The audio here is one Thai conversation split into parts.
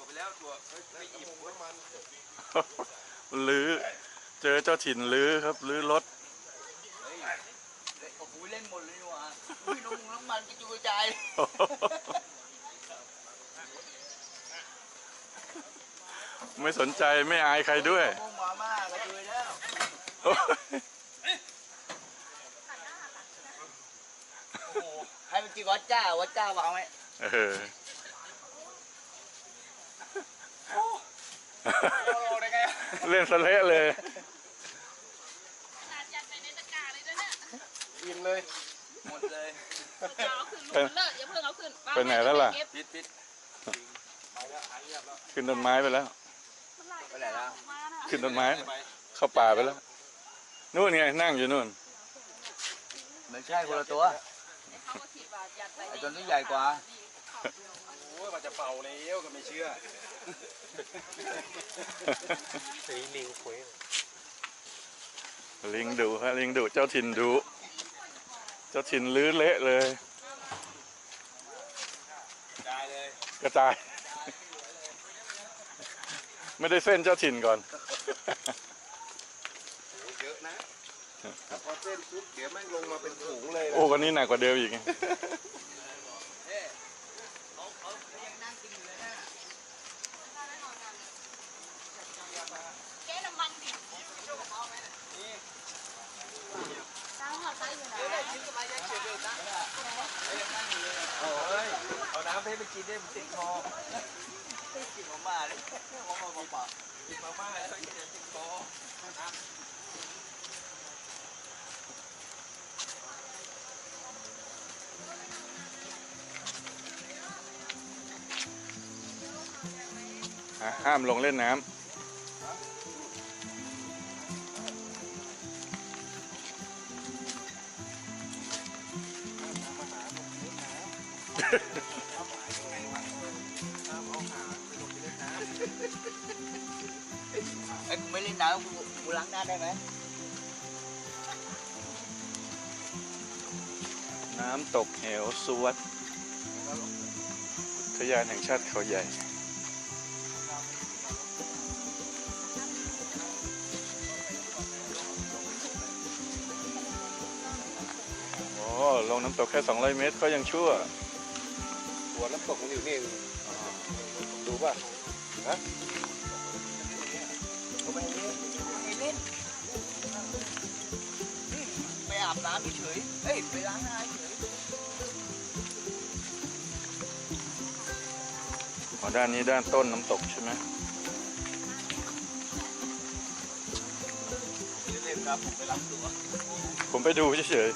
ไปแล้วตัวไม่อิ่มน้ำมัน ลื้อเจอเจ้าถิ่นลื้อครับลื้อรถโอ้โหเล่นหมดเลยว่ะพี่ลงน้ำมันกระจุยกระจาย ไม่สนใจไม่อายใครด้วยมงมาม่ากระจุยแล้ว ให้มันกินวัดจ้าวางไว้เล่นสะเละเลยจัดไปในตะกร้าเลยด้วยเนี่ยอิ่มเลยหมดเลยเอาขึ้นลูกเลิศอย่าเพิ่งเอาขึ้นไปไหนแล้วล่ะปิดไปแล้วหายเงียบแล้วขึ้นต้นไม้ไปแล้วไปไหนแล้วขึ้นต้นไม้เข้าป่าไปแล้วนู่นไงนั่งอยู่นู่นไม่ใช่คนละตัวไอ้ตัวนี้ใหญ่กว่าโอ้ยมันจะเป่าแล้วก็ไม่เชื่อสีลิงคุยลิงดุฮะลิงดุเจ้าถิ่นดุเจ้าถิ่นลื้อเละเลยกระจายไม่ได้เส้นเจ้าถิ่นก่อนเยอะนะพอเส้นปุ๊บเดี๋ยวแม่งลงมาเป็นถุงเลยโอ้วันนี้หนักกว่าเดิมอีกแก้น้ำมันดิตั้งหัวใจอยู่นะโอ้ยเอาน้ำให้ไปกินได้มันติดคอกินมาม่าเลยมาม่ากินมาม่าแล้วกินติดคอห้ามลงเล่นน้ำไอ้กูไม่เล่นน้ำกูล้างหน้าได้ไหมน้ำตกเหวสวดอุทยานแห่งชาติเขาใหญ่โอ้ลงน้ำตกแค่200 เมตรก็ยังชั่วหัวน้ำตกมันอยู่นี่ดูป่ะฮะไปอาบน้ำเฉยเฮ้ยไปล้างหน้าเฉยด้านนี้ด้านต้นน้ำตกใช่ไหมเล่นครับผมไปรับตัวผมไปดูเฉย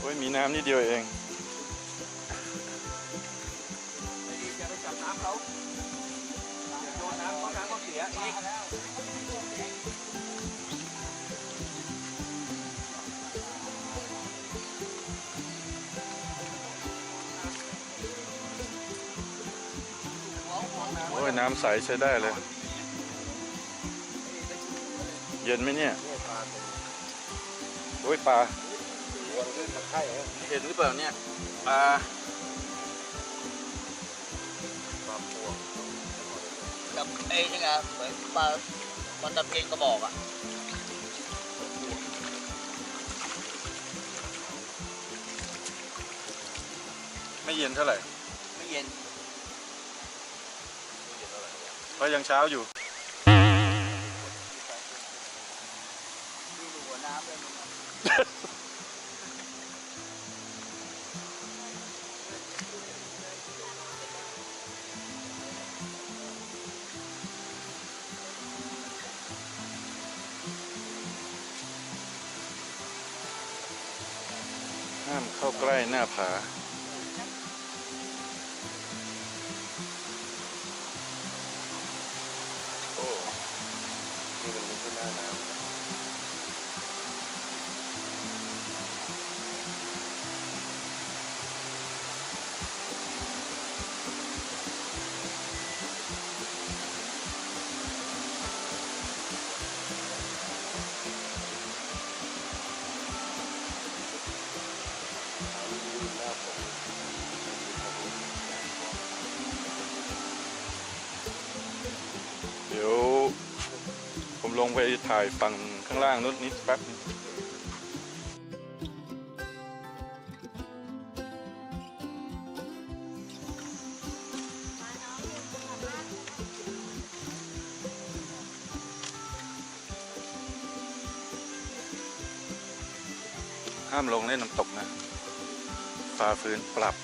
โอ้ยมีน้ำนิดเดียวเองจะไปจับน้ำเขาโดนน้ำเขาน้ำก็เสียอีกโอ้ยน้ำใสใช้ได้เลยเย็นไหมเนี่ยโอ้ยปลาเห็นหรือเปล่าเนี่ยปลาพวงกับไอ้นี่ไงเหมือนปลาตะเพียนกระบอกอ่ะไม่เย็นเท่าไหร่ไม่เย็นเพราะยังเช้าอยู่ดูหัวน้ำเลย ห้ามเข้าใกล้หน้าผาโอ้ ลงไปถ่ายฝั่งข้างล่างนู้นนิดแป๊บนึงห้ามลงเล่นน้ำตกนะฝ่าฝืนปรับ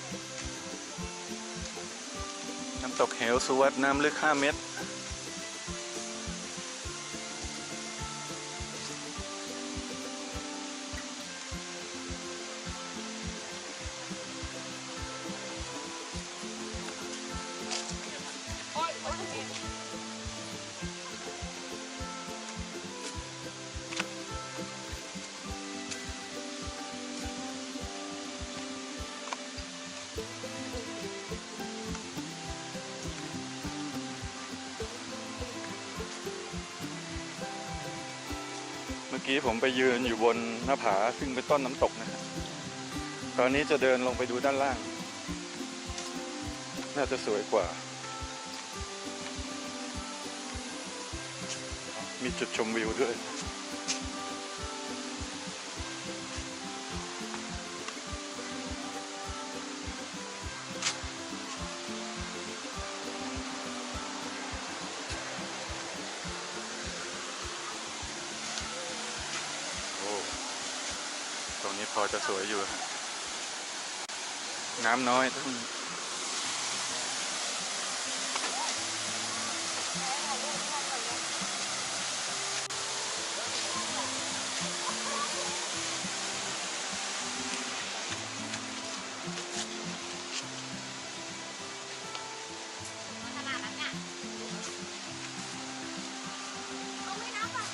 น้ำตกเหวสุวัตน้ำลึก5 เมตรเมื่อกี้ผมไปยืนอยู่บนหน้าผาซึ่งเป็นต้นน้ำตกนะฮะตอนนี้จะเดินลงไปดูด้านล่างน่าจะสวยกว่ามีจุดชมวิวด้วยตรงนี้พอจะสวยอยู่น้ำน้อยขนาดนั้นเนี่ยเอาไม่นับอ่ะ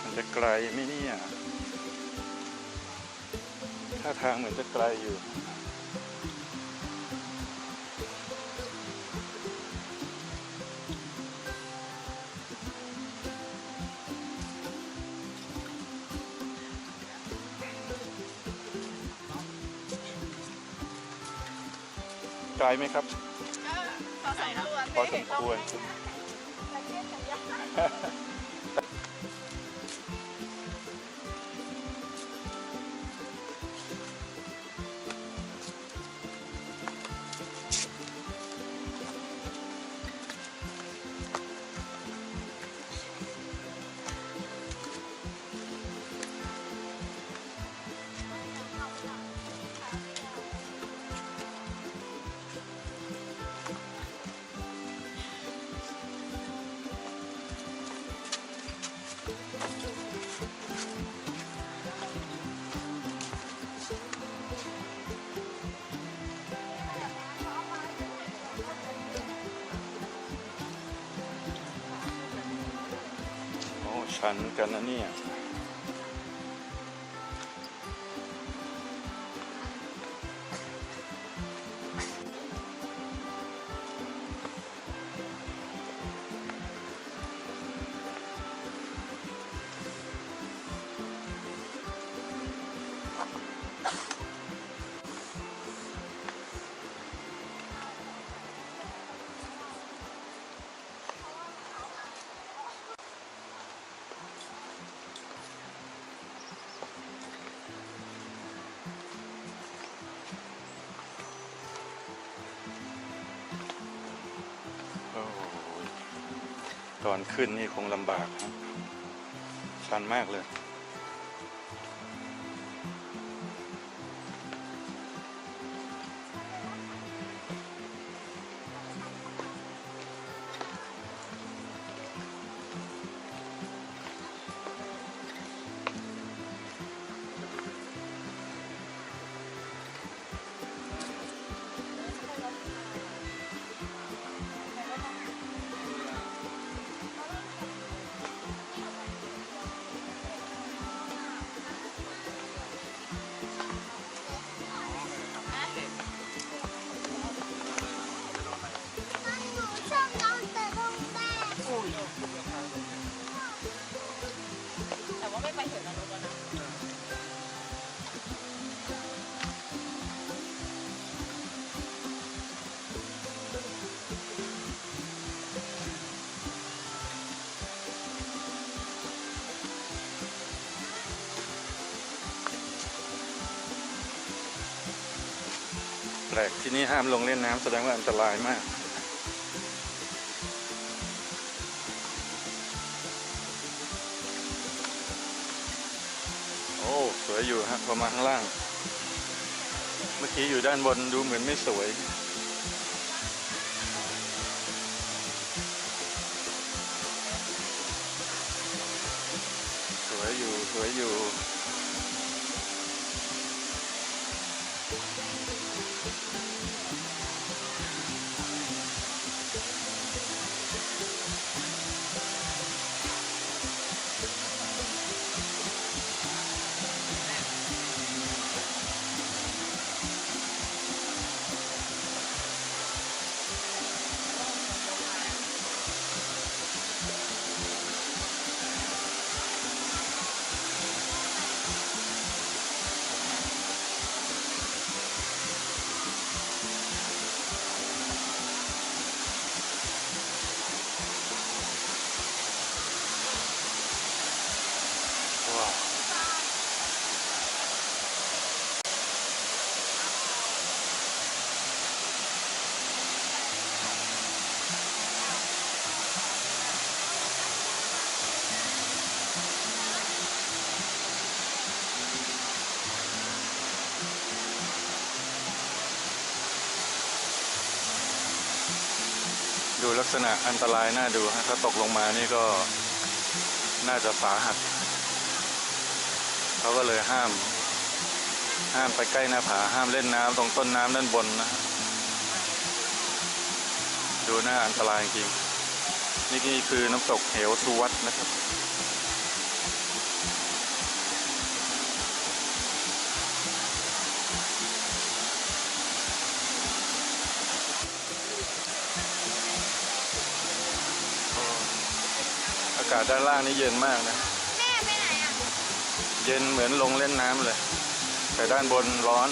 มันจะไกลไหมเนี่ยท่าทางเหมือนจะไกลอยู่ไกลไหมครับ พอสมควร พอสมควรชันกันนะเนี่ยตอนขึ้นนี่คงลำบากนะชันมากเลย ลกๆที่นี่ห้ามลงเล่นน้ำแสดงว่าอันตรายมากโอ้สวยอยู่ฮะพอมาข้างล่างเมื่อกี้อยู่ด้านบนดูเหมือนไม่สวยสวยอยู่สวยอยู่ดูลักษณะอันตรายน่าดูฮะถ้าตกลงมานี่ก็น่าจะสาหัสเขาก็เลยห้ามไปใกล้หน้าผาห้ามเล่นน้ำตรงต้นน้ำด้านบนนะดูน่าอันตรายจริงนี่คือน้ำตกเหวสุวัตนะครับอากาศด้านล่างนี่เย็นมากนะแม่ไปไหนอ่ะเย็นเหมือนลงเล่นน้ำเลยแต่ด้านบนร้อน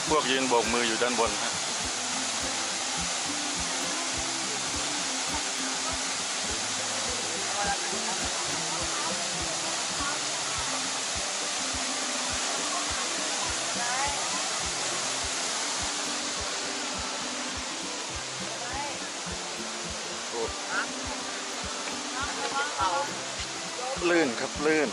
พวกยืนโบกมืออยู่ด้านบนฮะลื่นครับลื่น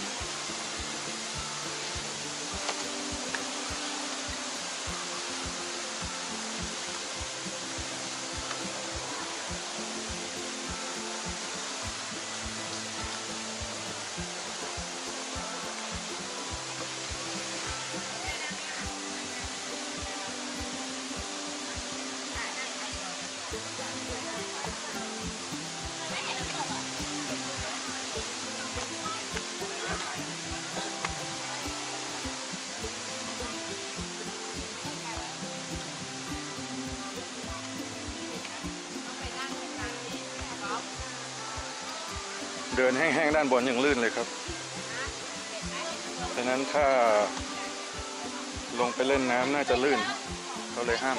เดินแห้งๆด้านบนยังลื่นเลยครับฉะนั้นถ้าลงไปเล่นน้ำน่าจะลื่นเขาเลยห้าม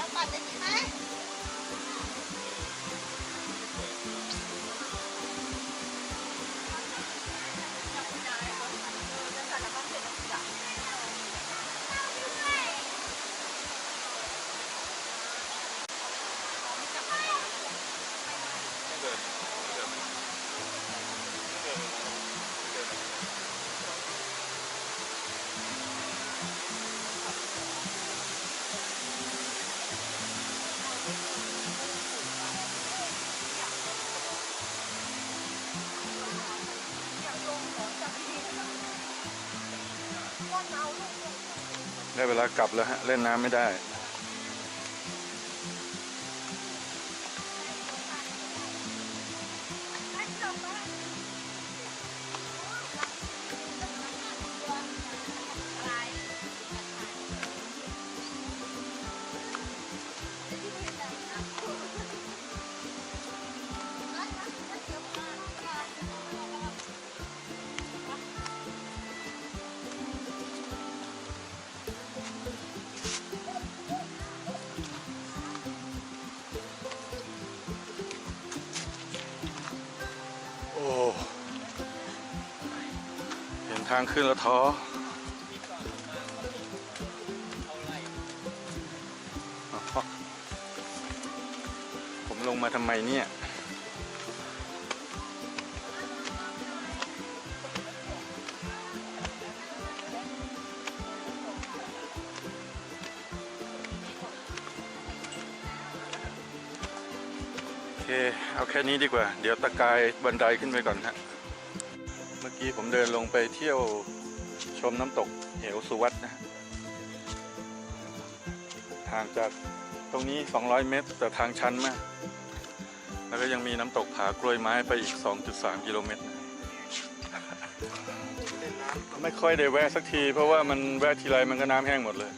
ได้เวลากลับแล้วฮะเล่นน้ำไม่ได้เห็นทางขึ้นแล้วท้อ ทำไมเนี่ยโอเคเอาแค่นี้ดีกว่าเดี๋ยวตะกายบันไดขึ้นไปก่อนฮะเมื่อกี้ผมเดินลงไปเที่ยวชมน้ำตกเหวสุวัตนะห่างจากตรงนี้200 เมตรแต่ทางชันมากแล้วก็ยังมีน้ำตกผากล้วยไม้ไปอีก 2.3 กิโลเมตรไม่ค่อยได้แวะสักทีเพราะว่ามันแวะทีไรมันก็น้ำแห้งหมดเลย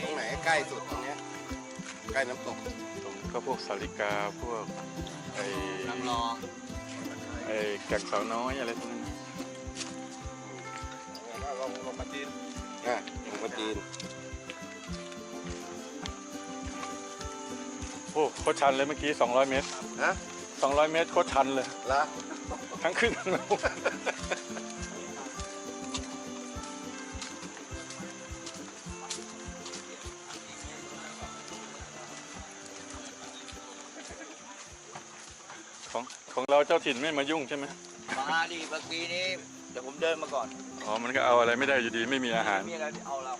ตรงไหนใกล้สุดตรงเนี้ยใกล้น้ำตก ตรงก็พวกสาลิกาพวกไอ้ น้ำรอง ไอ้แก่งสาวน้อยอะไรพวกนั้น ลงมาจีนอ่ะลงมาจีน โอ้โคตรชันเลยเมื่อกี้200 เมตร ฮะ 200 เมตรโคตรชันเลย ละ ทั้งขึ้นทั้งลงของเราเจ้าถิ่นไม่มายุ่งใช่ไหม มาดิเมื่อกี้นี้เดี๋ยวผมเดินมาก่อน อ๋อมันก็เอาอะไรไม่ได้อยู่ดีไม่มีอาหาร มีอะไรเอาเรา